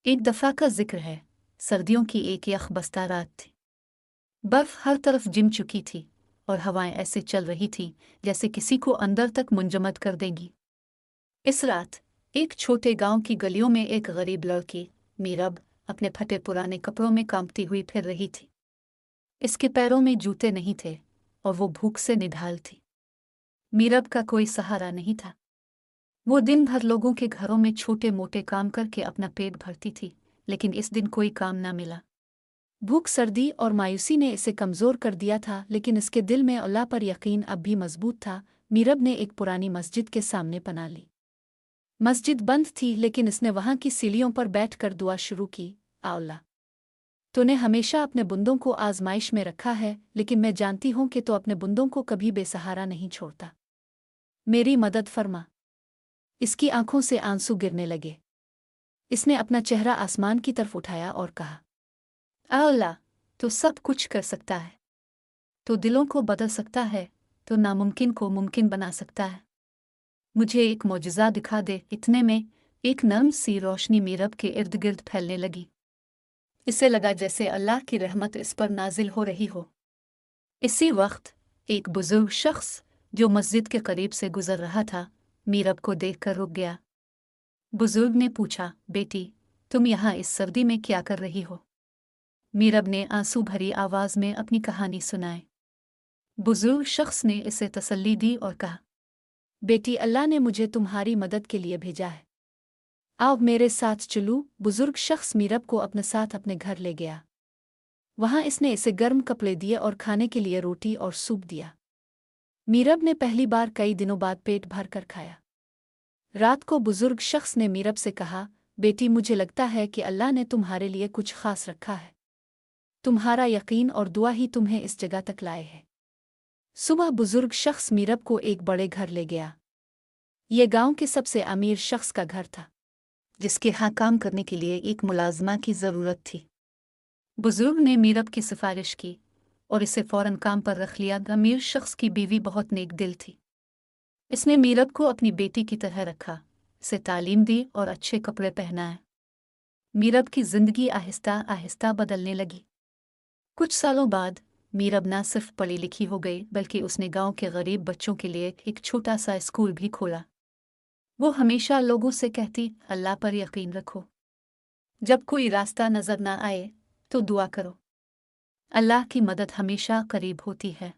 एक दफ़ा का जिक्र है। सर्दियों की एक यखबस्ता रात थी। बर्फ हर तरफ जिम चुकी थी और हवाएं ऐसे चल रही थी जैसे किसी को अंदर तक मुंजमद कर देंगी। इस रात एक छोटे गांव की गलियों में एक गरीब लड़की मीरब अपने फटे पुराने कपड़ों में कांपती हुई फिर रही थी। इसके पैरों में जूते नहीं थे और वो भूख से निढाल थी। मीरब का कोई सहारा नहीं था। वो दिन भर लोगों के घरों में छोटे मोटे काम करके अपना पेट भरती थी, लेकिन इस दिन कोई काम न मिला। भूख, सर्दी और मायूसी ने इसे कमज़ोर कर दिया था, लेकिन इसके दिल में अल्लाह पर यकीन अब भी मजबूत था। मीरब ने एक पुरानी मस्जिद के सामने पनाह ली। मस्जिद बंद थी, लेकिन इसने वहां की सीढ़ियों पर बैठकर दुआ शुरू की। आ अल्लाह, तूने हमेशा अपने बुंदों को आजमाइश में रखा है, लेकिन मैं जानती हूं कि तो अपने बुंदों को कभी बेसहारा नहीं छोड़ता। मेरी मदद फरमा। इसकी आंखों से आंसू गिरने लगे। इसने अपना चेहरा आसमान की तरफ उठाया और कहा, आ अल्लाह, तो सब कुछ कर सकता है। तो दिलों को बदल सकता है, तो नामुमकिन को मुमकिन बना सकता है। मुझे एक मौजज़ा दिखा दे। इतने में एक नर्म सी रोशनी मीरब के इर्द गिर्द फैलने लगी। इसे लगा जैसे अल्लाह की रहमत इस पर नाजिल हो रही हो। इसी वक्त एक बुजुर्ग शख्स जो मस्जिद के करीब से गुजर रहा था, मीरब को देखकर रुक गया। बुजुर्ग ने पूछा, बेटी, तुम यहाँ इस सर्दी में क्या कर रही हो? मीरब ने आंसू भरी आवाज में अपनी कहानी सुनाई। बुजुर्ग शख्स ने इसे तसल्ली दी और कहा, बेटी, अल्लाह ने मुझे तुम्हारी मदद के लिए भेजा है। आओ मेरे साथ चलूं। बुजुर्ग शख्स मीरब को अपने साथ अपने घर ले गया। वहां इसने इसे गर्म कपड़े दिए और खाने के लिए रोटी और सूप दिया। मीरब ने पहली बार कई दिनों बाद पेट भर कर खाया। रात को बुजुर्ग शख्स ने मीरब से कहा, बेटी, मुझे लगता है कि अल्लाह ने तुम्हारे लिए कुछ खास रखा है। तुम्हारा यकीन और दुआ ही तुम्हें इस जगह तक लाए है। सुबह बुजुर्ग शख्स मीरब को एक बड़े घर ले गया। ये गांव के सबसे अमीर शख्स का घर था, जिसके यहाँ काम करने के लिए एक मुलाजमा की ज़रूरत थी। बुजुर्ग ने मीरब की सिफारिश की और इसे फौरन काम पर रख लिया। अमीर शख्स की बीवी बहुत नेक दिल थी। इसने मीरब को अपनी बेटी की तरह रखा, इसे तालीम दी और अच्छे कपड़े पहनाए। मीरब की जिंदगी आहिस्ता आहिस्ता बदलने लगी। कुछ सालों बाद मीरब न सिर्फ पढ़ी लिखी हो गई, बल्कि उसने गांव के गरीब बच्चों के लिए एक छोटा सा स्कूल भी खोला। वो हमेशा लोगों से कहती, अल्लाह पर यकीन रखो। जब कोई रास्ता नजर न आए तो दुआ करो। अल्लाह की मदद हमेशा करीब होती है।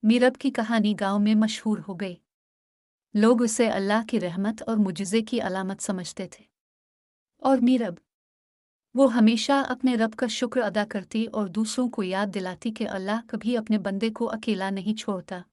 मीरब की कहानी गांव में मशहूर हो गई। लोग उसे अल्लाह की रहमत और मुजिज़े की अलामत समझते थे। और मीरब, वो हमेशा अपने रब का शुक्र अदा करती और दूसरों को याद दिलाती कि अल्लाह कभी अपने बंदे को अकेला नहीं छोड़ता।